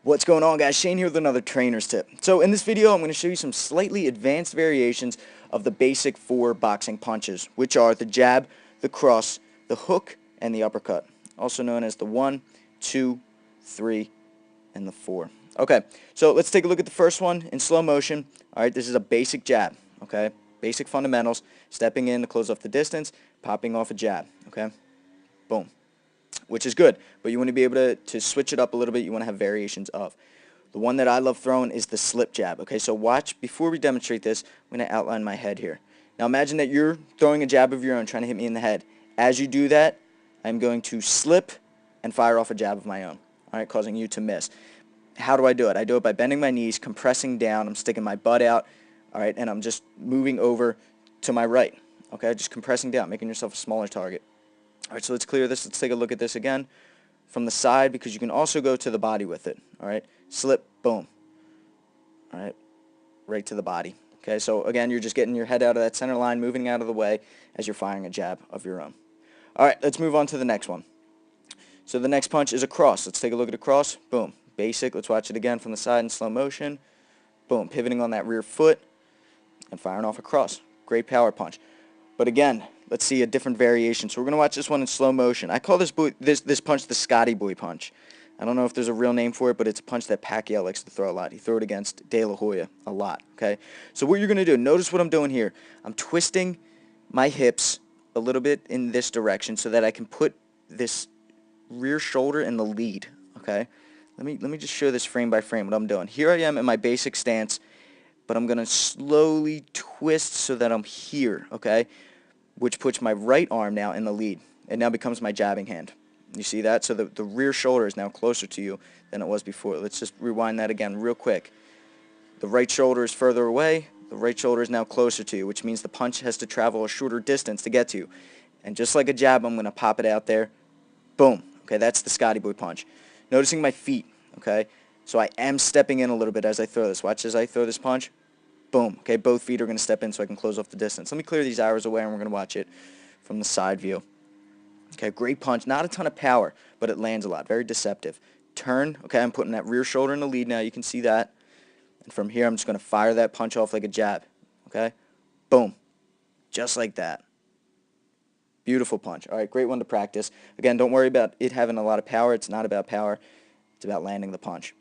What's going on, guys? Shane here with another trainer's tip. So in this video I'm going to show you some slightly advanced variations of the basic 4 boxing punches, which are the jab, the cross, the hook, and the uppercut, also known as the 1, 2, 3, and the 4. Okay, so let's take a look at the first one in slow motion. Alright, this is a basic jab, okay? Basic fundamentals, stepping in to close off the distance, popping off a jab, okay? Boom. Which is good, but you want to be able to switch it up a little bit. You want to have variations of. The one that I love throwing is the slip jab. Okay, so watch, before we demonstrate this, I'm going to outline my head here. Now imagine that you're throwing a jab of your own, trying to hit me in the head. As you do that, I'm going to slip and fire off a jab of my own, alright, causing you to miss. How do I do it? I do it by bending my knees, compressing down, I'm sticking my butt out, alright, and I'm just moving over to my right, okay, just compressing down, making yourself a smaller target. Alright, so let's clear this. Let's take a look at this again from the side, because you can also go to the body with it. Alright, slip, boom. Alright, right to the body. Okay, so again, you're just getting your head out of that center line, moving out of the way as you're firing a jab of your own. Alright, let's move on to the next one. So the next punch is a cross. Let's take a look at a cross. Boom. Basic. Let's watch it again from the side in slow motion. Boom. Pivoting on that rear foot and firing off a cross. Great power punch. But again, let's see a different variation. So we're going to watch this one in slow motion. I call this punch the Scotty Boy punch. I don't know if there's a real name for it, but it's a punch that Pacquiao likes to throw a lot. He threw it against De La Hoya a lot. Okay. So what you're going to do, notice what I'm doing here. I'm twisting my hips a little bit in this direction so that I can put this rear shoulder in the lead. Okay. Let me just show this frame by frame what I'm doing. Here I am in my basic stance, but I'm going to slowly twist so that I'm here. Okay. Which puts my right arm now in the lead. It now becomes my jabbing hand. You see that? So the rear shoulder is now closer to you than it was before. Let's just rewind that again real quick. The right shoulder is further away. The right shoulder is now closer to you, which means the punch has to travel a shorter distance to get to you. And just like a jab, I'm going to pop it out there. Boom. Okay, that's the Scotty Boy punch. Noticing my feet. Okay, so I am stepping in a little bit as I throw this. Watch as I throw this punch. Boom. Okay, both feet are going to step in so I can close off the distance. Let me clear these arrows away and we're going to watch it from the side view. Okay, great punch. Not a ton of power, but it lands a lot. Very deceptive. Turn. Okay, I'm putting that rear shoulder in the lead now. You can see that. And from here, I'm just going to fire that punch off like a jab. Okay, boom. Just like that. Beautiful punch. All right, great one to practice. Again, don't worry about it having a lot of power. It's not about power. It's about landing the punch.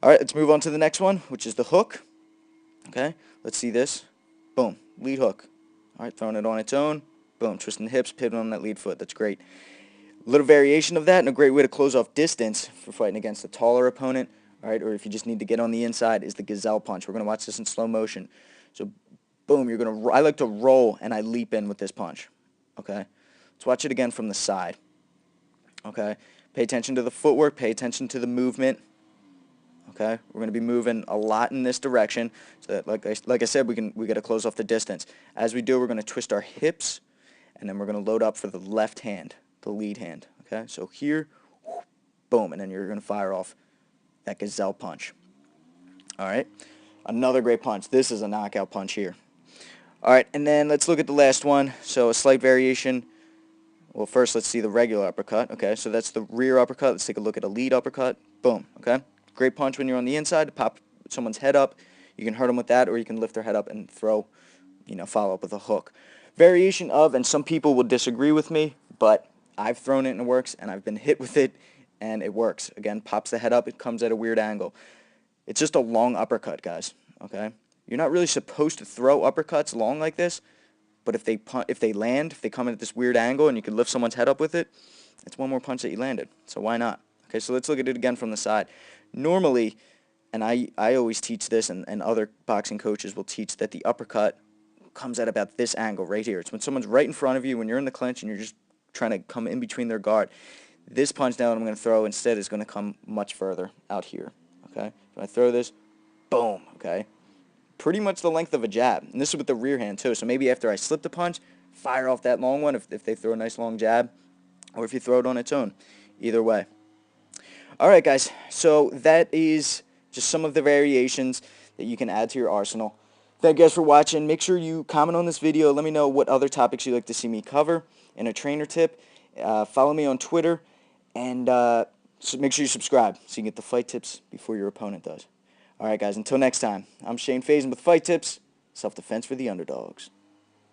All right, let's move on to the next one, which is the hook. Okay, let's see this. Boom, lead hook. All right, throwing it on its own. Boom, twisting the hips, pivoting on that lead foot. That's great. A little variation of that and a great way to close off distance for fighting against a taller opponent. All right, or if you just need to get on the inside, is the gazelle punch. We're going to watch this in slow motion. So, boom, I like to roll and I leap in with this punch. Okay, let's watch it again from the side. Okay, pay attention to the footwork, pay attention to the movement. Okay, we're going to be moving a lot in this direction, so that, like I said, we got to close off the distance. As we do, we're going to twist our hips, and then we're going to load up for the left hand, the lead hand. Okay, so here, boom, and then you're going to fire off that gazelle punch. All right, another great punch. This is a knockout punch here. All right, and then let's look at the last one. So a slight variation. Well, first let's see the regular uppercut. Okay, so that's the rear uppercut. Let's take a look at a lead uppercut. Boom. Okay. Great punch when you're on the inside to pop someone's head up. You can hurt them with that, or you can lift their head up and throw, follow up with a hook. Variation of, and some people will disagree with me, but I've thrown it and it works, and I've been hit with it, and it works. Again, pops the head up, it comes at a weird angle. It's just a long uppercut, guys, okay? You're not really supposed to throw uppercuts long like this, but if they land, if they come in at this weird angle and you can lift someone's head up with it, it's one more punch that you landed, so why not? Okay, so let's look at it again from the side. Normally, and I always teach this, and other boxing coaches will teach, that the uppercut comes at about this angle right here. It's when someone's right in front of you, when you're in the clinch and you're just trying to come in between their guard. This punch now that I'm going to throw instead is going to come much further out here. Okay, so I throw this, boom, okay? Pretty much the length of a jab. And this is with the rear hand too, so maybe after I slip the punch, fire off that long one if they throw a nice long jab, or if you throw it on its own. Either way. Alright guys, so that is just some of the variations that you can add to your arsenal. Thank you guys for watching. Make sure you comment on this video. Let me know what other topics you'd like to see me cover in a trainer tip. Follow me on Twitter, and So make sure you subscribe so you can get the fight tips before your opponent does. Alright guys, until next time, I'm Shane Faison with Fight Tips, self-defense for the underdogs.